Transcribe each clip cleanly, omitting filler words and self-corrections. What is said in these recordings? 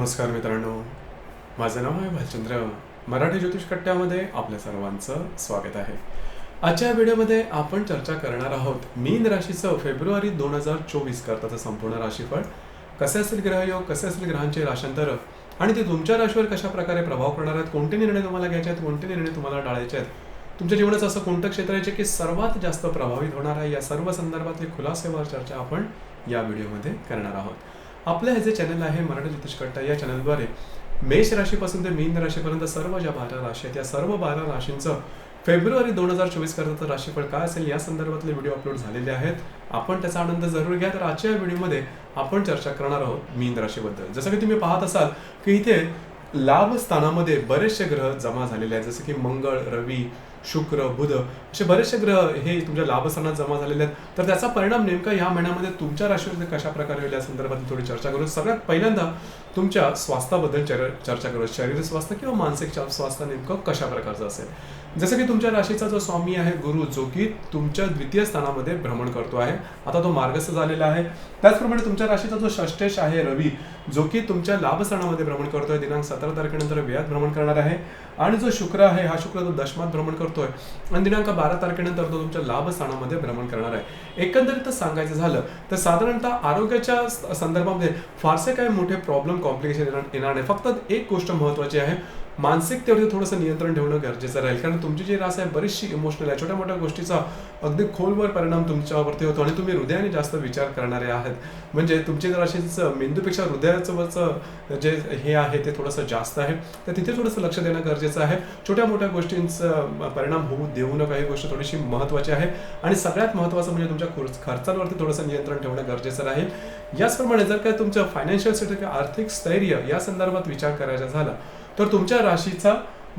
नमस्कार मित्रांनो, माझं नाव आहे भालचंद्र. मराठी ज्योतिष कट्ट्यामध्ये आपल्या सर्वांचं स्वागत आहे. आजच्या व्हिडिओमध्ये आपण चर्चा करणार आहोत मीन राशीचं फेब्रुवारी 2024 करताचं संपूर्ण राशीफळ. कसे असेल ग्रहयोग, कसे असेल ग्रहांचे राशांतर आणि ते तुमच्या राशीवर कशा प्रकारे प्रभाव करणार आहेत, कोणते निर्णय तुम्हाला घ्यायचे आहेत, कोणते निर्णय तुम्हाला टाळायचे आहेत, तुमच्या जीवनाचं असं कोणतं क्षेत्र आहे की सर्वात जास्त प्रभावित होणार आहे, या सर्व संदर्भातली खुलासेवर चर्चा आपण या व्हिडिओमध्ये करणार आहोत. आपलं हे जे चॅनल आहे मराठी ज्योतिष कट्टा, या चॅनलद्वारे मेष राशीपासून ते मीन राशीपर्यंत सर्व ज्या 12 राशी आहेत, या सर्व 12 राशींचं फेब्रुवारी 2024 करताचं राशीफळ काय असेल या संदर्भातले व्हिडिओ अपलोड झालेले आहेत. आपण त्याचा आनंद जरूर घ्या. तर आजच्या व्हिडिओमध्ये आपण चर्चा करणार आहोत मीन राशीबद्दल. जसं की तुम्ही पाहत असाल की इथे लाभ स्थानामध्ये बरेचसे ग्रह जमा झालेले आहेत, जसे की मंगळ, रवी, शुक्र, बुध असे बरेचसे ग्रह हे तुमच्या लाभस्थानात जमा झालेले आहेत. तर त्याचा परिणाम नेमका या महिन्यामध्ये तुमच्या राशीवर कशा प्रकारे होईल या संदर्भात थोडी चर्चा करू. सगळ्यात पहिल्यांदा तुमच्या स्वास्थ्याबद्दल चर्चा करू. शरीर स्वास्थ्य किंवा मानसिक स्वास्थ्य नेमकं कशा प्रकारचं असेल. जसं की तुमच्या राशीचा जो स्वामी आहे गुरु, जो की तुमच्या द्वितीय स्थानामध्ये भ्रमण करतो आहे, आता तो मार्गस्थ झालेला आहे. त्याचप्रमाणे तुमच्या राशीचा जो षष्ठेश आहे रवी, जो की तुमच्या लाभस्थानामध्ये भ्रमण करतोय, दिनांक 17 तारखेनंतर व्ययात भ्रमण करणार आहे. आणि जो शुक्र आहे, हा शुक्र तो दशमात भ्रमण करतोय आणि दिनांक 12 तारखेनंतर तो तुमच्या लाभस्थानामध्ये भ्रमण करणार आहे. एकंदरीत सांगायचं झालं तर साधारणतः आरोग्याच्या संदर्भामध्ये फारसे काही मोठे प्रॉब्लेम कॉम्प्लिकेशन येणार नाही. फक्त एक गोष्ट महत्त्वाची आहे, मानसिकतेवरती थोडंसं नियंत्रण ठेवणं गरजेचं राहील. कारण तुमची जी रास आहे बरीचशी इमोशनल आहे, छोट्या मोठ्या गोष्टीचा अगदी खोलवर परिणाम तुमच्यावरती होतो आणि तुम्ही हृदयाने जास्त विचार करणारे आहात. म्हणजे तुमच्या राशीचं मेंदूपेक्षा हृदयाचं जे हे आहे ते थोडंसं जास्त आहे, तर तिथे थोडंसं लक्ष देणं गरजेचं आहे. छोट्या मोठ्या गोष्टींचा परिणाम होऊ देऊ नका, ही गोष्ट थोडीशी महत्त्वाची आहे. आणि सगळ्यात महत्त्वाचं म्हणजे तुमच्या खर्चांवरती थोडंसं नियंत्रण ठेवणं गरजेचं राहील. याचप्रमाणे जर काय तुमचं फायनान्शियल स्टेटस किंवा आर्थिक स्थैर्य या संदर्भात विचार करायचा झाला तर तुमच्या राशीचा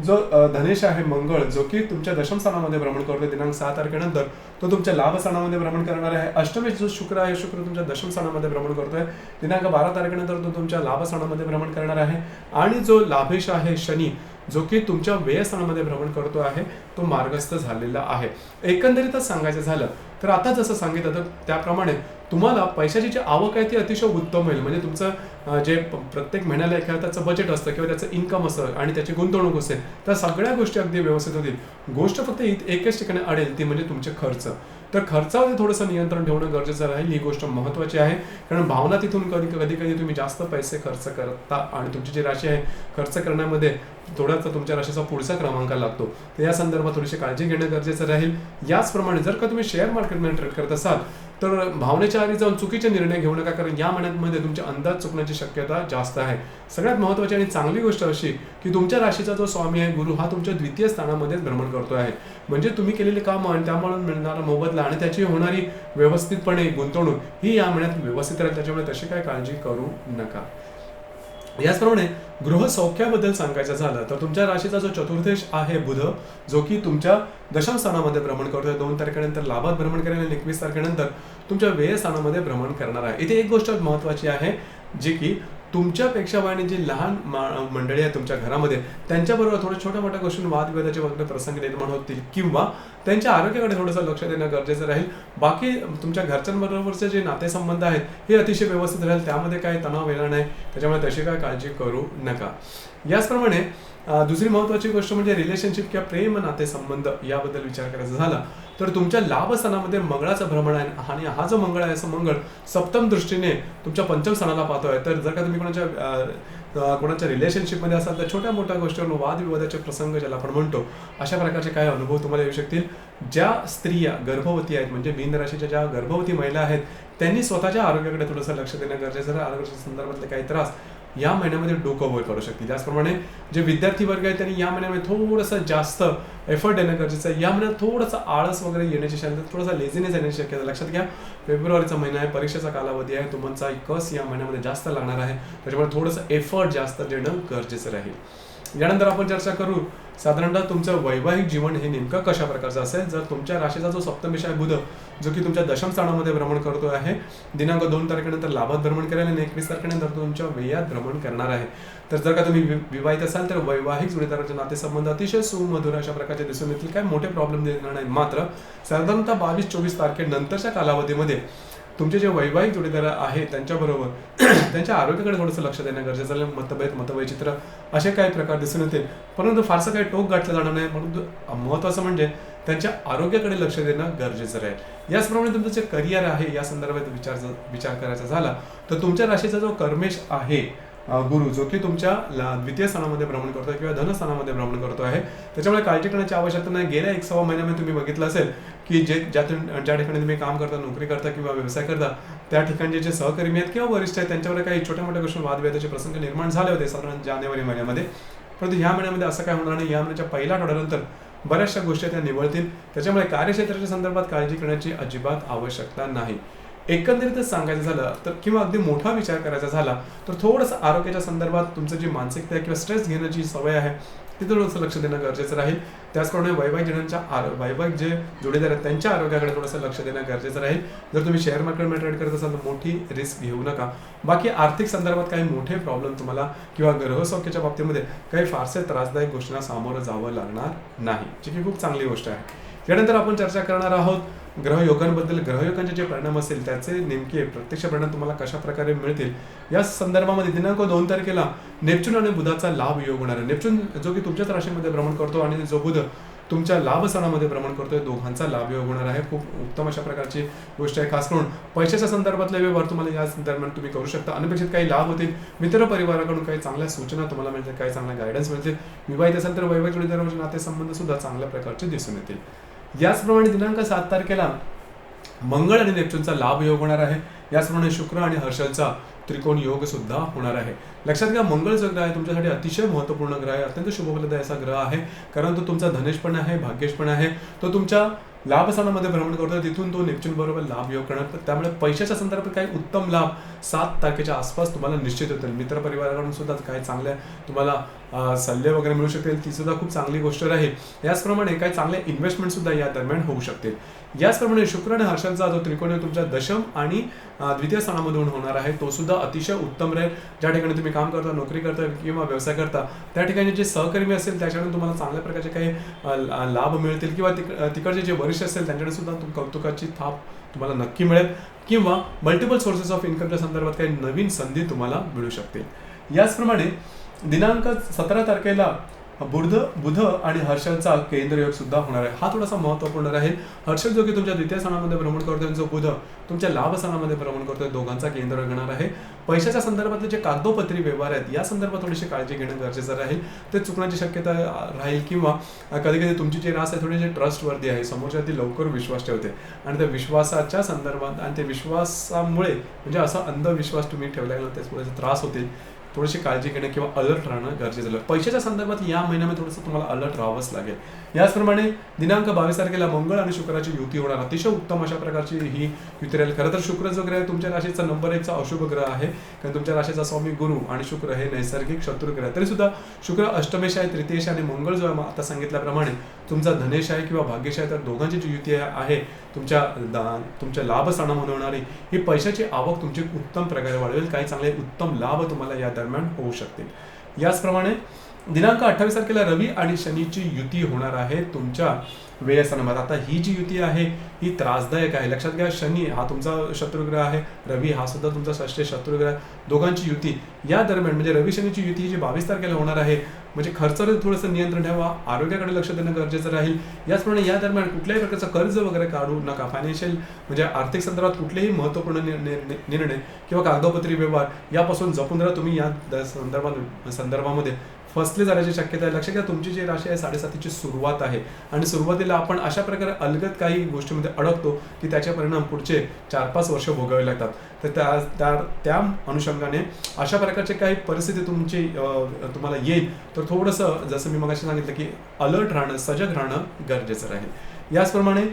जो धनेश आहे मंगळ, जो की तुमच्या दशम स्थानामध्ये भ्रमण करतोय, दिनांक 6 तारखेनंतर तो तुमच्या लाभ स्थानामध्ये भ्रमण करणार आहे. अष्टमेश जो शुक्र आहे, शुक्र तुमच्या दशम स्थानामध्ये भ्रमण करतोय, दिनांक 12 तारखेनंतर तो तुमच्या लाभ स्थानामध्ये भ्रमण करणार आहे. आणि जो लाभेश आहे शनी, जो की तुमच्या व्यय स्थानामध्ये भ्रमण करतो आहे, तो मार्गस्थ झालेला आहे. एकंदरीतच सांगायचं झालं तर आता जसं सांगितलं तर त्याप्रमाणे तुम्हाला पैशाची जी आवक आहे ती अतिशय उत्तम होईल. म्हणजे तुमचं जे प्रत्येक महिन्याला एखाद्या त्याचं बजेट असतं किंवा त्याचं इन्कम असतं आणि त्याची गुंतवणूक असेल, तर सगळ्या गोष्टी अगदी व्यवस्थित होतील. गोष्ट फक्त एकच ठिकाणी अडेल, ती म्हणजे तुमचे खर्च. तर खर्चावर थोडंसं नियंत्रण ठेवणं गरजेचं राहील, ही गोष्ट महत्त्वाची आहे. कारण भावना तिथून कधी तुम्ही जास्त पैसे खर्च करता आणि तुमची जी राशी आहे खर्च करण्यामध्ये थोडासा तुमच्या राशीचा पुढचा क्रमांक लागतो, तर या संदर्भात थोडीशी काळजी घेणं गरजेचं राहील. याचप्रमाणे जर का तुम्ही शेअर मार्केटमध्ये ट्रेड करत असाल तर भावनेच्या आधी जाऊन चुकीचे निर्णय घेऊ नका, कारण या महिन्यामध्ये तुमचे अंदाज चुकण्याची शक्यता जास्त आहे. सगळ्यात महत्त्वाची आणि चांगली गोष्ट अशी की तुमच्या राशीचा जो स्वामी आहे गुरु, हा तुमच्या द्वितीय स्थानामध्येच भ्रमण करतो आहे. म्हणजे तुम्ही केलेली कामं आणि त्यामुळे मिळणारा मोबदला आणि त्याची होणारी व्यवस्थितपणे गुंतवणूक ही या महिन्यात व्यवस्थित राहील. त्याच्यामुळे तशी काय काळजी करू नका. याचप्रमाणे गृह सौख्याबद्दल सांगायचं झालं तर तुमच्या राशीचा जो चतुर्थेश आहे बुध, जो की तुमच्या दशम स्थानामध्ये भ्रमण करतोय, 2 तारखेनंतर लाभात भ्रमण करेल आणि 21 तारखेनंतर तुमच्या व्यय स्थानामध्ये भ्रमण करणार आहे. इथे एक गोष्ट महत्त्वाची आहे, जी की तुमच्यापेक्षा वयाने जी लहान मंडळी आहे तुमच्या घरामध्ये, त्यांच्याबरोबर थोड्या छोट्या मोठ्या गोष्टी वादविवादाचे वगैरे प्रसंग निर्माण होतील किंवा त्यांच्या आरोग्याकडे थोडंसं लक्ष देणं गरजेचं राहील. बाकी तुमच्या घरच्यांबरोबरचे जे नातेसंबंध आहेत हे अतिशय व्यवस्थित राहील, त्यामध्ये काही तणाव येणार नाही. त्याच्यामुळे तशी काय काळजी करू नका. याचप्रमाणे दुसरी महत्त्वाची गोष्ट म्हणजे रिलेशनशिप किंवा प्रेम नातेसंबंध याबद्दल विचार करायचा झाला तर तुमच्या लाभस्थानामध्ये मंगळाचं भ्रमण आहे आणि हा जो मंगळ आहे, असं मंगळ सप्तम दृष्टीने तुमच्या पंचम स्थानाला पाहतोय. तर जर का तुम्ही कोणाच्या रिलेशनशिपमध्ये असाल तर छोट्या मोठ्या गोष्टीवर वादविवादाचे प्रसंग ज्याला आपण म्हणतो, अशा प्रकारचे काही अनुभव तुम्हाला येऊ शकतील. ज्या स्त्रिया गर्भवती आहेत, म्हणजे मीन राशीच्या ज्या गर्भवती महिला आहेत, त्यांनी स्वतःच्या आरोग्याकडे थोडंसं लक्ष देणं गरजेचं आहे. आरोग्याच्या संदर्भातले काही त्रास या महिन्यामध्ये डोकं वर करू शकतील. त्याचप्रमाणे जे विद्यार्थी वर्ग आहे त्यांनी या महिन्यामध्ये थोडंसं जास्त एफर्ट देणं गरजेचं आहे. या महिन्यात थोडंसं आळस वगैरे येण्याची शक्यता, थोडासा लेझीनेस येण्याची शक्यता. लक्षात घ्या, फेब्रुवारीचा महिना आहे, परीक्षेचा कालावधी आहे, तुमचा कस या महिन्यामध्ये जास्त लागणार आहे. त्याच्यामुळे थोडंसं एफर्ट जास्त देणं गरजेचं राहील. यानंतर आपण चर्चा करू साधारणतः तुमचं वैवाहिक जीवन हे नेमकं कशा प्रकारचं असेल. जर तुमच्या राशीचा जो सप्तमेश आहे बुध, जो की तुमच्या दशम स्थानामध्ये भ्रमण करतो आहे, दिनांक 2 तारखेनंतर लाभात भ्रमण करेल आणि 21 तारखेनंतर तुमच्या व्ययात भ्रमण करणार आहे. तर जर का तुम्ही विवाहित असाल तर वैवाहिक जोडीदाराचे नातेसंबंध अतिशय सुमधुर अशा प्रकारचे दिसून येतील. काय मोठे प्रॉब्लेम येणार नाही. मात्र साधारणतः 22-24 तारखेनंतरच्या कालावधीमध्ये तुमचे जे वैवाहिक जोडीदार आहेत त्यांच्याबरोबर त्यांच्या आरोग्याकडे थोडंसं लक्ष देणं गरजेचं आहे. मतवैचित्र असे काही प्रकार दिसून येतील, परंतु फारसं काही टोक गाठलं जाणार नाही. परंतु महत्त्वाचं म्हणजे त्यांच्या आरोग्याकडे लक्ष देणं गरजेचं राहील. याचप्रमाणे तुमचं जे करिअर आहे या संदर्भात विचार करायचा झाला तर तुमच्या राशीचा जो कर्मेश आहे गुरु, जो की तुमच्या द्वितीय स्थानामध्ये भ्रमण करतोय किंवा धनस्थानामध्ये भ्रमण करतो आहे, त्याच्यामुळे काळजी करण्याची आवश्यकता नाही. गेल्या 1.25 महिन्यामध्ये तुम्ही बघितलं असेल की ज्या ठिकाणी तुम्ही काम करता, नोकरी करता किंवा व्यवसाय करता, त्या ठिकाणचे जे सहकर्मी आहेत किंवा वरिष्ठ आहेत त्यांच्यावर काही छोट्या मोठ्या गोष्टी वादविवादाचे प्रसंग निर्माण झाले होते साधारण जानेवारी महिन्यामध्ये. परंतु ह्या महिन्यामध्ये असं काय होणार नाही. या महिन्याच्या पहिल्या आठवड्यानंतर बऱ्याचशा गोष्टी त्या निवळतील. त्याच्यामुळे कार्यक्षेत्राच्या संदर्भात काळजी करण्याची अजिबात आवश्यकता नाही. एकंदरीतच सांगायचं झालं तर किंवा अगदी मोठा विचार करायचा झाला तर थोडंसं आरोग्याच्या संदर्भात तुमचं जी मानसिकता किंवा स्ट्रेस घेण्याची सवय आहे तिथे थोडंसं लक्ष देणं गरजेचं राहील. त्याचप्रमाणे वैवाहिक जे जोडीदार आहेत त्यांच्या आरोग्याकडे थोडंसं लक्ष देणं गरजेचं राहील. जर तुम्ही शेअर मार्केटमध्ये ट्रेड करत असाल तर मोठी रिस्क घेऊ नका. बाकी आर्थिक संदर्भात काही मोठे प्रॉब्लेम तुम्हाला किंवा ग्रहसौख्याच्या बाबतीमध्ये काही फारसे त्रासदायक गोष्टींना सामोरं जावं लागणार नाही, जी की खूप चांगली गोष्ट आहे. यानंतर आपण चर्चा करणार आहोत ग्रहयोगांबद्दल. ग्रहयोगांचे जे परिणाम असतील त्याचे नेमके प्रत्यक्ष परिणाम तुम्हाला कशा प्रकारे मिळतील या संदर्भामध्ये दिनांक 2 तारखेला नेपच्यून आणि बुधाचा लाभ योग होणार आहे. नेपच्यून जो की तुमच्याच राशीमध्ये भ्रमण करतो आणि जो बुध तुमच्या लाभ स्थानामध्ये भ्रमण करतोय, दोघांचा लाभ योग होणार आहे. खूप उत्तम अशा प्रकारची गोष्ट आहे. खास करून पैशाच्या संदर्भातले व्यवहार तुम्हाला या दरम्यान तुम्ही करू शकता. अनपेक्षित काही लाभ होतील. मित्र परिवाराकडून काही चांगल्या सूचना तुम्हाला मिळतील, काही चांगल्या गायडन्स मिळतील. विवाहित असेल तर वैवाहिक जोडीदाराचे नातेसंबंध सुद्धा चांगल्या प्रकारचे दिसून येतील. याचप्रमाणे दिनांक 7 तारखेला मंगळ आणि नेपच्यूनचा लाभ योग होणार आहे. याचप्रमाणे शुक्र आणि हर्षलचा त्रिकोण योग सुद्धा होणार आहे. लक्षात घ्या, मंगळ जो ग्रह आहे तुमच्यासाठी अतिशय महत्त्वपूर्ण ग्रह आहे, अत्यंत शुभफलदायी असा ग्रह आहे. कारण तो तुमचा धनेश पण आहे, भाग्येश पण आहे. तो तुमच्या लाभ स्थानामध्ये भ्रमण करतो, तिथून तो नेपच्यून बरोबर लाभ योग करणार. त्यामुळे पैशाच्या संदर्भात काही उत्तम लाभ 7 तारखेच्या आसपास तुम्हाला निश्चित होतील. मित्रपरिवाराकडून सुद्धा काही चांगल्या तुम्हाला सल्ले वगैरे मिळू शकतील, ती सुद्धा खूप चांगली गोष्ट राहील. याचप्रमाणे काही चांगले इन्व्हेस्टमेंट सुद्धा या दरम्यान होऊ शकतील. याचप्रमाणे शुक्र आणि हर्षलचा जो त्रिकोण तुमच्या दशम आणि द्वितीय स्थानामधून होणार आहे, तो सुद्धा अतिशय उत्तम राहील. ज्या ठिकाणी तुम्ही काम करता, नोकरी करता किंवा व्यवसाय करता त्या ठिकाणी जे सहकर्मी असेल त्याच्याकडून तुम्हाला चांगल्या प्रकारचे काही लाभ मिळतील किंवा तिकडचे जे वरिष्ठ असेल त्यांच्याकडे सुद्धा कौतुकाची थाप तुम्हाला नक्की मिळेल किंवा मल्टिपल सोर्सेस ऑफ इन्कमच्या संदर्भात काही नवीन संधी तुम्हाला मिळू शकतील. याचप्रमाणे दिनांक 17 तारखेला बुध आणि हर्षलचा केंद्र योग सुद्धा होणार आहे. हा थोडासा महत्त्वपूर्ण राहील. हर्षल जो की तुमच्या द्वितीय स्थानामध्ये भ्रमण करतोय, जो बुध तुमच्या लाभ स्थानामध्ये भ्रमण करतोय, दोघांचा केंद्र योग येणार आहे. पैशाच्या संदर्भातले जे कागदोपत्री व्यवहार आहेत या संदर्भात थोडीशी काळजी घेणं गरजेचं राहील. ते चुकण्याची शक्यता राहील किंवा कधी कधी तुमची जी रास आहे थोडीशी ट्रस्टवर्दी आहे, समोरच्यावरती लवकर विश्वास ठेवते आणि त्या विश्वासाच्या संदर्भात आणि ते विश्वासामुळे म्हणजे असा अंधविश्वास तुम्ही ठेवला गेला त्यामुळे त्रास होतील. थोडीशी काळजी घेणं किंवा अलर्ट राहणं गरजेचं आहे. पैशाच्या संदर्भात या महिन्यामध्ये थोडंसं तुम्हाला अलर्ट राहावंच लागेल. याचप्रमाणे दिनांक 22 तारखेला मंगळ आणि शुक्राची युती होणार. अतिशय उत्तम अशा प्रकारची ही युती राहील. खरं तर शुक्र जो ग्रह आहे तुमच्या राशीचा नंबर 1चा अशुभ ग्रह आहे, कारण तुमच्या राशीचा स्वामी गुरु आणि शुक्र हे नैसर्गिक शत्रू ग्रह आहे. तरी सुद्धा शुक्र अष्टमेश आहे, तृतीयेश आणि मंगळ जो आहे आता सांगितल्याप्रमाणे तुमचा धनेश आहे किंवा भाग्येश आहे, तर दोघांची जी युती आहे तुमच्या लाभ स्थानामध्ये होणारी ही पैशाची आवक तुमची उत्तम प्रकारे वाढवेल. काही चांगले उत्तम लाभ तुम्हाला या दरम्यान होऊ शकतील. याचप्रमाणे दिनांक 28 तारखेला रवी आणि शनीची युती होणार आहे तुमच्या व्ययस्थानामध्ये. आता ही जी युती आहे ही त्रासदायक आहे. लक्षात घ्या, शनी हा तुमचा शत्रुग्रह आहे, रवी हा सुद्धा तुमचा षष्ठ शत्रुग्रह. दोघांची युती या दरम्यान म्हणजे रवी शनीची युती ही जी 22 तारखेला होणार आहे, म्हणजे खर्चावर थोडंसं नियंत्रण ठेवा, आरोग्याकडे लक्ष देणं गरजेचं राहील. याचप्रमाणे या दरम्यान कुठल्याही प्रकारचं कर्ज वगैरे काढू नका. फायनान्शियल म्हणजे आर्थिक संदर्भात कुठलेही महत्त्वपूर्ण निर्णय किंवा कागदोपत्री व्यवहार यापासून जपून राहा. तुम्ही या संदर्भामध्ये फसले जाण्याची शक्यता आहे. लक्षात घ्या, तुमची जी राशी आहे 7.5ची सुरुवात आहे आणि सुरुवातीला आपण अशा प्रकारे अलगद काही गोष्टीमध्ये अडकतो की त्याचे परिणाम पुढचे 4-5 वर्ष भोगावे लागतात. तर त्या अनुषंगाने अशा प्रकारचे काही परिस्थिती तुमची तुम्हाला येईल, तर थोडंसं जसं मी मगाशी सांगितलं की अलर्ट राहणं, सजग राहणं गरजेचं राहील. याचप्रमाणे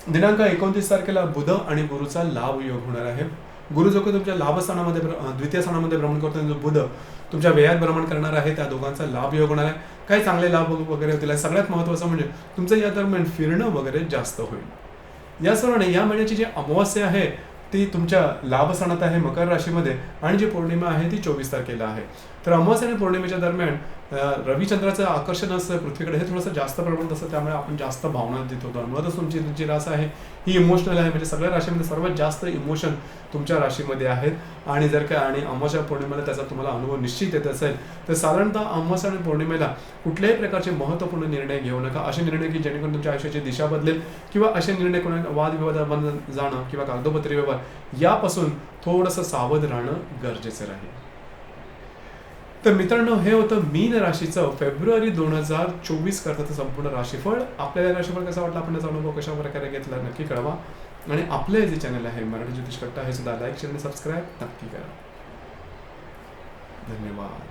दिनांक 29 तारखेला बुध आणि गुरुचा लाभ योग होणार आहे. गुरु जो की तुमच्या लाभ स्थानामध्ये द्वितीय स्थानामध्ये भ्रमण करतो, जो बुध तुमच्या व्ययात भ्रमण करणार आहे, त्या दोघांचा लाभ योग होणार आहे. काही चांगले लाभ वगैरे होतील. सगळ्यात महत्त्वाचं म्हणजे तुमचं या दरम्यान फिरणं वगैरे जास्त होईल. याचप्रमाणे या महिन्याची जी अमावस्या आहे ती तुमच्या लाभ स्थानात आहे मकर राशीमध्ये आणि जी पौर्णिमा आहे ती 24 तारखेला आहे. तर अमावस्या आणि पौर्णिमेच्या दरम्यान रविचंद्राचं आकर्षण असतं पृथ्वीकडे हे थोडंसं जास्त प्रमाणात असतं, त्यामुळे आपण जास्त भावना देत होतो. मुळातच तुमची जी रास आहे ही इमोशनल आहे, म्हणजे सगळ्या राशीमध्ये सर्वात जास्त इमोशन तुमच्या राशीमध्ये आहेत. आणि जर काय आणि अमावस्या पौर्णिमेला त्याचा तुम्हाला अनुभव निश्चित येत असेल तर साधारणतः अमावस्या आणि पौर्णिमेला कुठल्याही प्रकारचे महत्त्वपूर्ण निर्णय घेऊ नका. असे निर्णय की जेणेकरून तुमच्या आयुष्याची दिशा बदलेल, किंवा असे निर्णय कोणा वादविवादामध्ये जाणं किंवा कागदोपत्री व्यवहार यापासून थोडंसं सावध राहणं गरजेचं राहील. तर मित्रांनो, हे होतं मीन राशीचं फेब्रुवारी 2024 करताचं संपूर्ण राशीफळ. आपल्याला राशीफळ कसा वाटला, आपण त्याचा अनुभव कशा प्रकारे घेतला नक्की कळवा. आणि आपले जे चॅनल आहे मराठी ज्योतिष कट्टा हे सुद्धा लाईक शेअर आणि सबस्क्राईब नक्की करा. धन्यवाद.